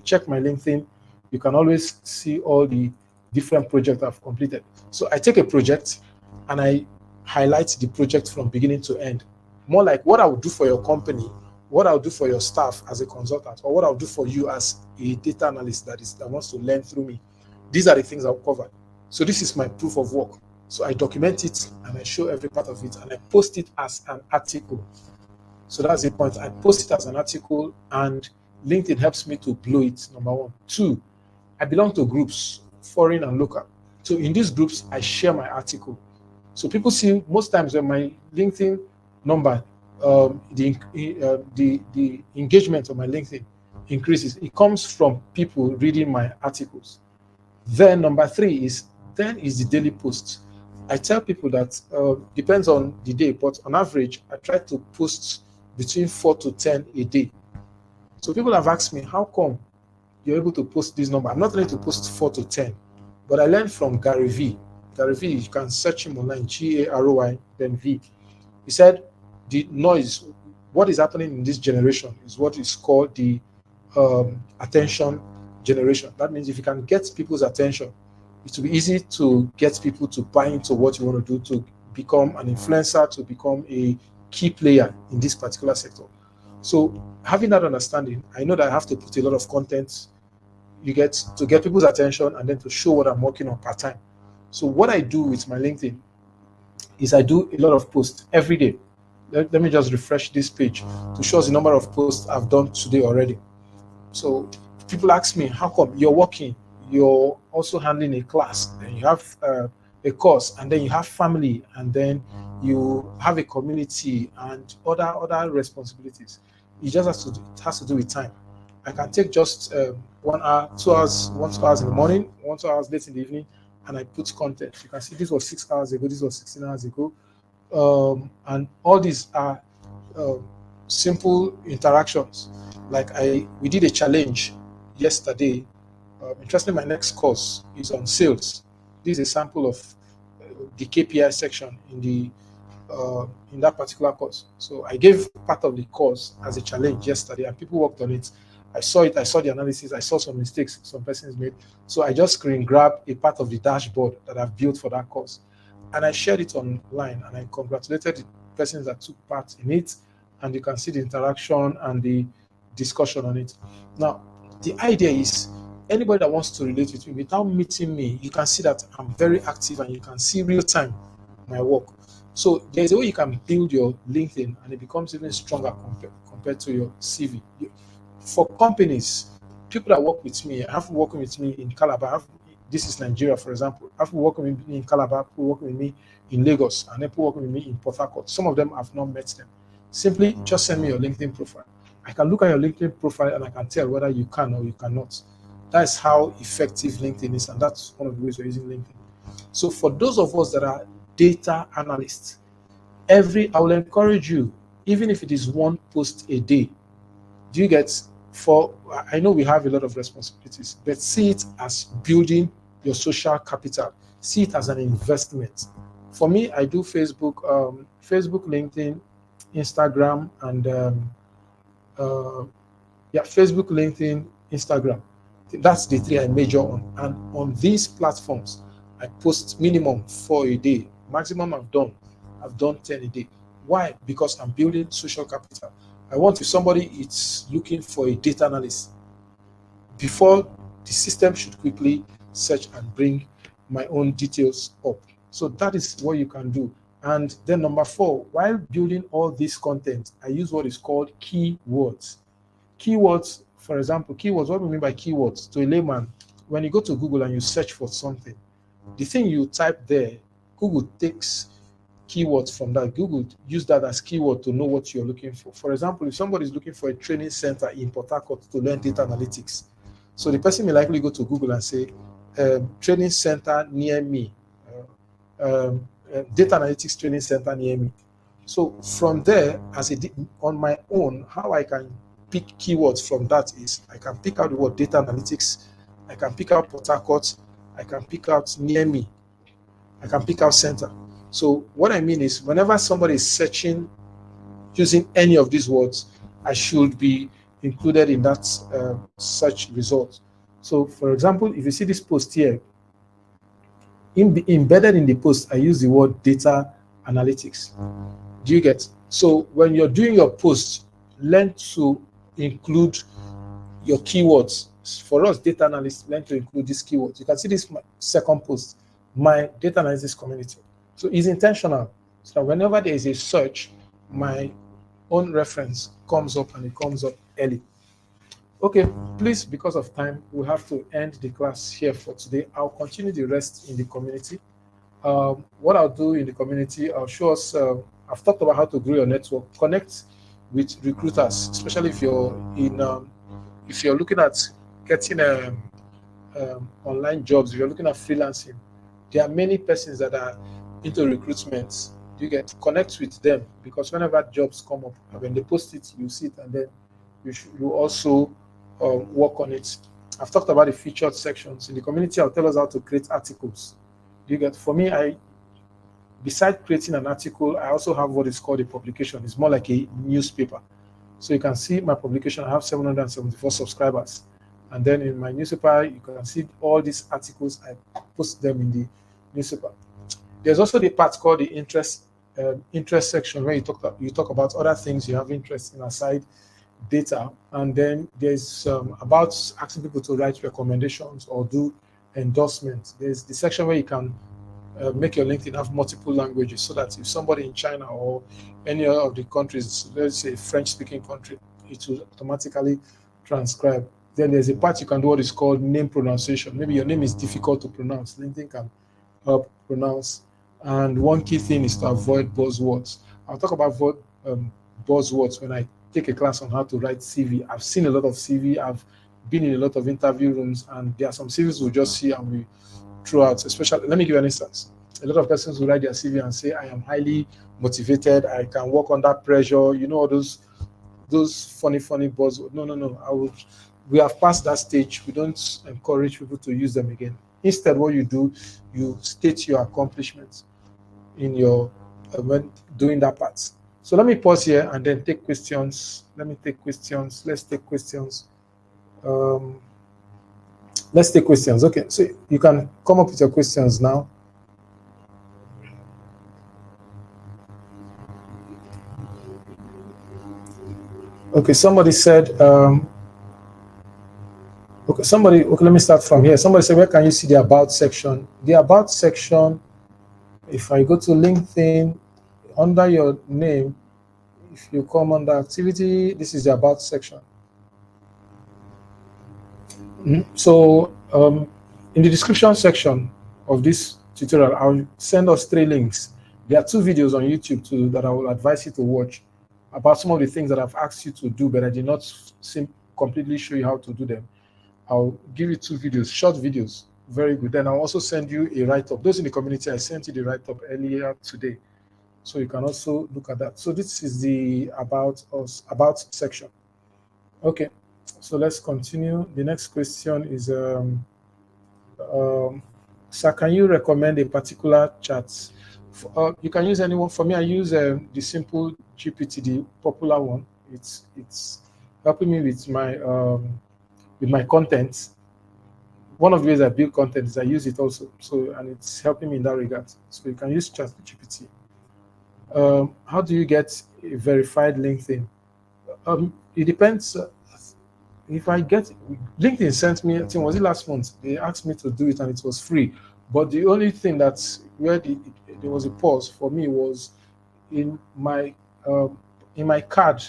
check my LinkedIn, you can always see all the different projects I've completed. So I take a project and I highlight the project from beginning to end. more like what I would do for your company, what I'll do for your staff as a consultant, or what I'll do for you as a data analyst that wants to learn through me. These are the things I'll cover. So this is my proof of work. So I document it and I show every part of it and I post it as an article. So that's the point. I post it as an article and LinkedIn helps me to blow it, number one. Two, I belong to groups, foreign and local. So in these groups, I share my article. So people see most times when my LinkedIn number, the engagement of my LinkedIn increases, it comes from people reading my articles. Then number three is the daily post. I tell people that depends on the day, but on average, I try to post between 4 to 10 a day. So people have asked me, how come you're able to post this number? I'm not ready to post 4 to 10, but I learned from Gary V. Gary V, you can search him online, G-A-R-O-Y, then V. He said, the noise, what is happening in this generation is what is called the attention generation. That means if you can get people's attention, it will be easy to get people to buy into what you want to do, to become an influencer, to become a key player in this particular sector. So having that understanding, I know that I have to put a lot of content you get to get people's attention and then to show what I'm working on part-time. So what I do with my LinkedIn is I do a lot of posts every day. Let me just refresh this page to show us the number of posts I've done today already. So people ask me, how come you're working, you're also handling a class, and you have a course, and then you have family, and then you have a community and other responsibilities. It has to do with time. I can take just 1 hour, 2 hours, 2 hours in the morning, 2 hours late in the evening, and I put content. You can see this was 6 hours ago, this was 16 hours ago. And all these are simple interactions. Like we did a challenge yesterday. Interestingly, my next course is on sales. This is a sample of the KPI section in that particular course. So I gave part of the course as a challenge yesterday, and people worked on it. I saw it. I saw the analysis. I saw some mistakes some persons made. So I just screen grabbed a part of the dashboard that I've built for that course, and I shared it online. And I congratulated the persons that took part in it. And you can see the interaction and the discussion on it. Now, the idea is anybody that wants to relate with me without meeting me, you can see that I'm very active and you can see real time my work. So there's a way you can build your LinkedIn and it becomes even stronger compared to your CV. For companies, people that work with me, I have working with me in Calabar. This is Nigeria, for example. I have working with me in Calabar, people working with me in Lagos, and people working with me in Port Harcourt. Some of them I've not met them. Simply just send me your LinkedIn profile. I can look at your LinkedIn profile and I can tell whether you can or you cannot. That's how effective LinkedIn is, and that's one of the ways we're using LinkedIn. So for those of us that are data analysts, I will encourage you, even if it is one post a day, do you get? I know we have a lot of responsibilities, but see it as building your social capital. See it as an investment. For me, I do Facebook, LinkedIn, Instagram, and Facebook, LinkedIn, Instagram. That's the three I major on. And on these platforms, I post minimum 4 a day. Maximum I've done 10 a day. Why? Because I'm building social capital. I want if somebody is looking for a data analyst, before the system should quickly search and bring my own details up. So that is what you can do. And then number 4, while building all this content, I use what is called keywords. Keywords, for example, keywords, what do we mean by keywords? To a layman, when you go to Google and you search for something, the thing you type there, Google takes keywords from that. Google use that as keyword to know what you're looking for. For example, if somebody is looking for a training center in Port Harcourt to learn data analytics, so the person may likely go to Google and say, training center near me, data analytics training center near me. So from there, on my own, how I can pick keywords from that is I can pick out the word data analytics, I can pick out Port Harcourt, I can pick out near me, I can pick out center. So what I mean is whenever somebody is searching using any of these words, I should be included in that search result. So for example, if you see this post here, embedded in the post, I use the word data analytics. Do you get? So when you're doing your post, learn to include your keywords. For us, data analysts, learn to include these keywords. You can see this second post, my data analysis community. So it's intentional. So that whenever there is a search, my own reference comes up and it comes up early. Okay, please, because of time, we have to end the class here for today. I'll continue the rest in the community. What I'll do in the community, I'll show us, I've talked about how to grow your network, connect with recruiters, especially if you're looking at getting online jobs, if you're looking at freelancing, there are many persons that are into recruitment. You get connect with them, because whenever jobs come up, when they post it, you see it, and then you also work on it. I've talked about the featured sections in the community. I'll tell us how to create articles. You get, for me, besides creating an article, I also have what is called a publication. It's more like a newspaper. So you can see my publication. I have 774 subscribers, and then in my newspaper, you can see all these articles. I post them in the newspaper. There's also the part called the interest section, where you talk about other things you have interest in aside data, and then there's about asking people to write recommendations or do endorsements. There's the section where you can make your LinkedIn have multiple languages, so that if somebody in China or any of the countries, let's say French-speaking country, it will automatically transcribe. Then there's a part you can do what is called name pronunciation. Maybe your name is difficult to pronounce. LinkedIn can help pronounce. And one key thing is to avoid buzzwords. I'll talk about buzzwords when I take a class on how to write CV. I've seen a lot of CV. I've been in a lot of interview rooms, and there are some CVs we'll just see and we throw out. Especially, let me give you an instance. A lot of persons will write their CV and say, I am highly motivated, I can work under pressure, you know, all those funny buzzwords. No. We have passed that stage. We don't encourage people to use them again. Instead, what you do, you state your accomplishments in your when doing that part. So let me pause here and then take questions. Let's take questions. Let's take questions. Okay, so you can come up with your questions now. Okay, somebody said, okay, let me start from here. Somebody said, where can you see the about section? The about section, if I go to LinkedIn, under your name, if you come under activity, this is the about section. So in the description section of this tutorial, I'll send us 3 links. There are 2 videos on YouTube too that I will advise you to watch about some of the things that I've asked you to do, but I did not completely show you how to do them. I'll give you 2 videos, short videos, very good. Then I'll also send you a write-up. Those in the community, I sent you the write-up earlier today, so you can also look at that. So this is the about section. Okay, so let's continue. The next question is, sir, can you recommend a particular chat? You can use anyone. For me, I use the simple GPT, the popular one. It's helping me with my content. One of the ways I build content is I use it also. So, and it's helping me in that regard. So you can use ChatGPT. How do you get a verified LinkedIn? It depends. If I get LinkedIn sent me, I think was it last month? They asked me to do it and it was free. But the only thing that's where there was a pause for me was in my card,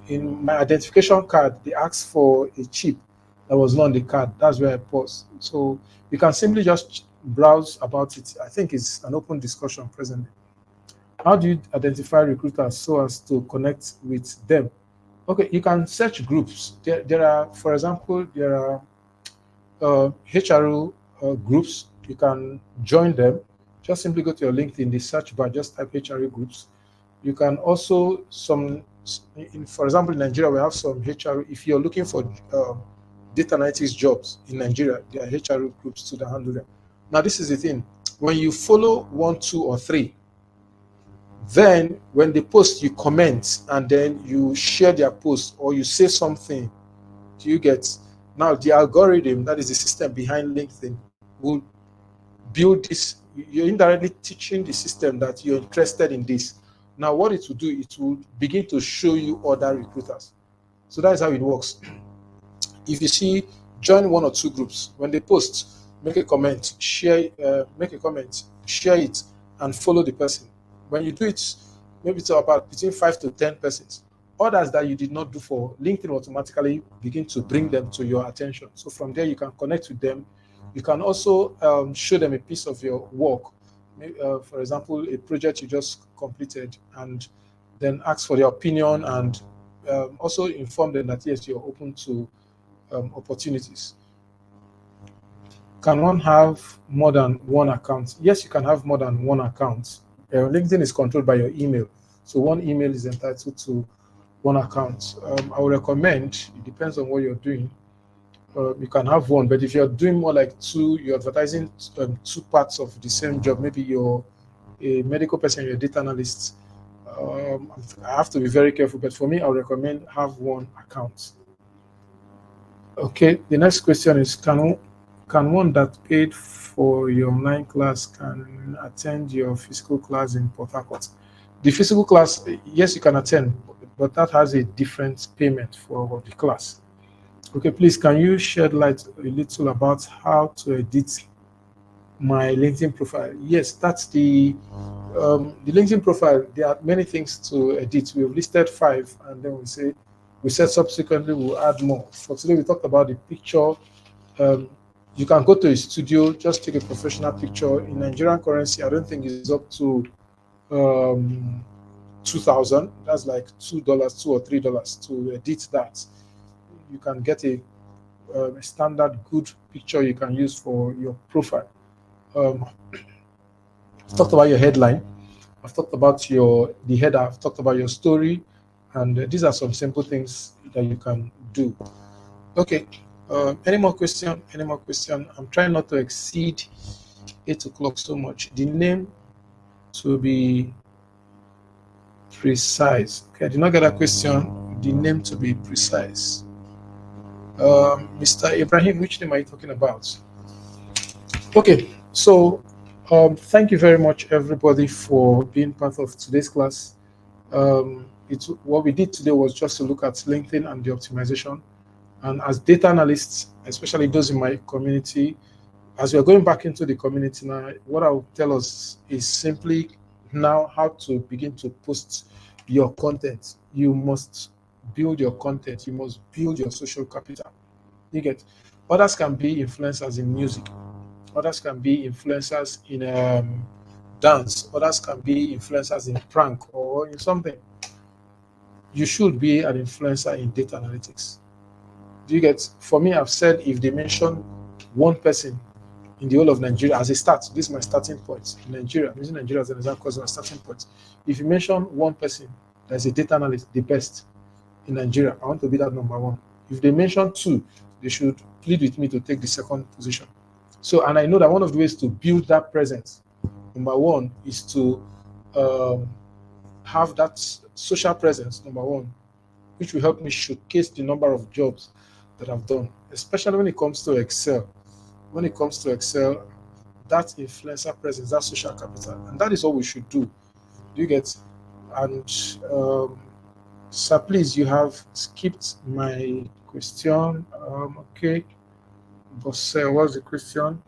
in my identification card. They asked for a chip that was not on the card. That's where I paused. So you can simply just browse about it. I think it's an open discussion presently. How do you identify recruiters so as to connect with them? Okay, you can search groups. There are, for example, there are HRO groups. You can join them. Just simply go to your LinkedIn, the search bar, just type HRO groups. You can also, for example, in Nigeria, we have some HRO. If you're looking for data analytics jobs in Nigeria, there are HRO groups to handle them. Now, this is the thing. When you follow 1, 2, or 3, then when they post, you comment, and then you share their post or you say something. Do you get? Now the algorithm, that is the system behind LinkedIn, will build this. You're indirectly teaching the system that you're interested in this. Now, what it will do, it will begin to show you other recruiters. So that is how it works. If you see, join one or two groups. When they post, make a comment, share, share it, and follow the person. When you do it, maybe it's about between 5 to 10 persons. Others that you did not do for, LinkedIn automatically begin to bring them to your attention. So from there, you can connect with them. You can also show them a piece of your work. For example, a project you just completed, and then ask for their opinion, and also inform them that yes, you're open to opportunities. Can one have more than one account? Yes, you can have more than one account. LinkedIn is controlled by your email, so one email is entitled to one account. I would recommend, it depends on what you're doing, you can have one, but if you're doing more like two, you're advertising two parts of the same job, maybe you're a medical person, you're a data analyst, I have to be very careful, but for me, I would recommend have one account. Okay, the next question is, can one that paid for your online class can attend your physical class in Port Harcourt? The physical class, yes, you can attend, but that has a different payment for the class. Okay, please, can you shed light a little about how to edit my LinkedIn profile? Yes, that's the LinkedIn profile. There are many things to edit. We've listed 5, and then we said subsequently we'll add more. For today, we talked about the picture. You can go to a studio, just take a professional picture. In Nigerian currency, I don't think it's up to 2,000. That's like $2, $2 or $3 to edit that. You can get a standard good picture you can use for your profile. I've talked about your headline. I've talked about the header. I've talked about your story, and these are some simple things that you can do. Okay. Any more question? Any more question? I'm trying not to exceed 8 o'clock so much. The name to be precise. Okay, I did not get a question. The name to be precise. Mr. Ibrahim, which name are you talking about? Okay, so thank you very much, everybody, for being part of today's class. What we did today was just to look at LinkedIn and the optimization. And as data analysts, especially those in my community, as we're going back into the community now, what I'll tell us is simply now how to begin to post your content. You must build your content. You must build your social capital. You get. Others can be influencers in music. Others can be influencers in dance. Others can be influencers in prank or in something. You should be an influencer in data analytics. Do you get? For me, I've said if they mention one person in the whole of Nigeria as a start, this is my starting point. In Nigeria, I'm using Nigeria as an example as my starting point. If you mention one person that's a data analyst, the best in Nigeria, I want to be that number one. If they mention 2, they should plead with me to take the second position. So, and I know that one of the ways to build that presence, number one, is to have that social presence, number one, which will help me showcase the number of jobs that I've done, especially when it comes to Excel. When it comes to Excel, that influencer presence, that social capital, and that is what we should do. Do you get? And sir, please, you have skipped my question. Okay, but what's the question?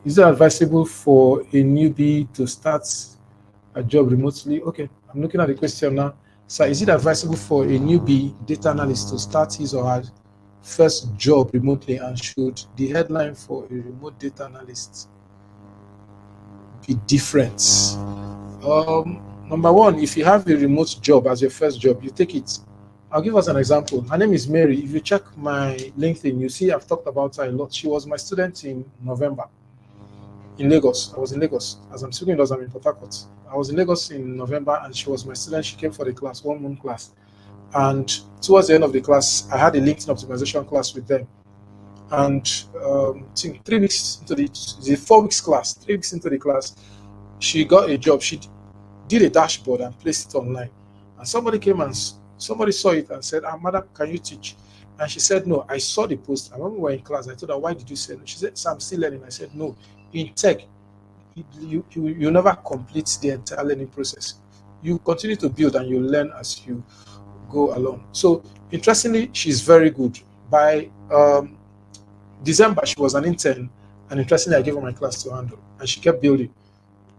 Is it advisable for a newbie to start a job remotely? Okay, I'm looking at the question now. So is it advisable for a newbie data analyst to start his or her first job remotely, and should the headline for a remote data analyst be different? Number one, if you have a remote job as your first job, you take it. I'll give us an example. Her name is Mary. If you check my LinkedIn, you see I've talked about her a lot. She was my student in November in Lagos. I was in Lagos. As I'm speaking, I'm in Port Harcourt. I was in Lagos in November, and she was my student. She came for the class, 1 month class. And towards the end of the class, I had a LinkedIn optimization class with them. And I think 3 weeks into the 4 weeks class, 3 weeks into the class, she got a job. She did a dashboard and placed it online. And somebody came and somebody saw it and said, madam, can you teach? And she said, no, I saw the post. And when we were in class, I told her, why did you say no? She said, so I'm still learning. I said, no, in tech, you never complete the entire learning process. You continue to build and you learn as you go along. So interestingly, she's very good. By December, she was an intern, and interestingly, I gave her my class to handle, and she kept building.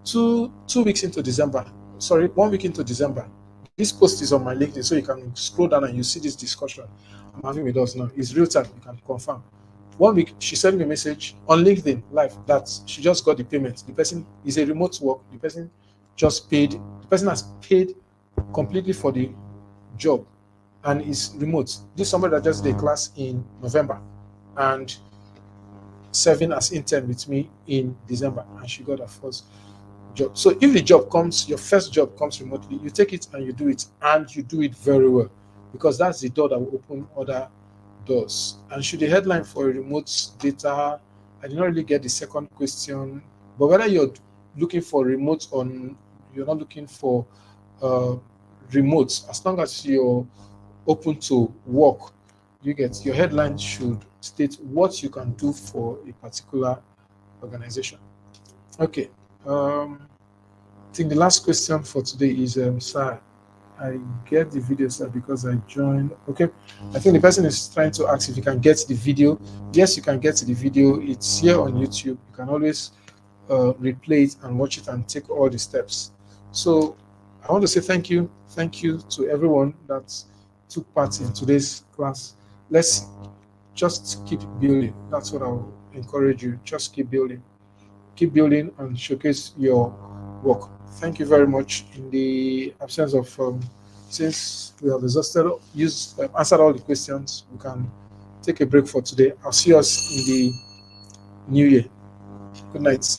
Two weeks into December, sorry, 1 week into December, this post is on my LinkedIn, so you can scroll down and you see this discussion I'm having with us now. It's real time, you can confirm. 1 week, she sent me a message on LinkedIn live that she just got the payment. The person is a remote work. The person just paid. The person has paid completely for the job and is remote. This is somebody that just did a class in November and serving as intern with me in December, and she got her first job. So if the job comes, your first job comes remotely, you take it and you do it very well, because that's the door that will open other doors. And should the headline for a remote data, I did not really get the second question, but whether you're looking for remote or you're not looking for remote, as long as you're open to work, you get your headline should state what you can do for a particular organization. Okay. I think the last question for today is, sir, I get the video, sir, because I joined. Okay. I think the person is trying to ask if you can get the video. Yes, you can get the video. It's here on YouTube. You can always replay it and watch it and take all the steps. So I want to say thank you. Thank you to everyone that took part in today's class. Let's just keep building. That's what I'll encourage you. Just keep building. Keep building and showcase your work. Thank you very much. In the absence of, since we have exhausted, answered all the questions, we can take a break for today. I'll see us in the new year. Good night.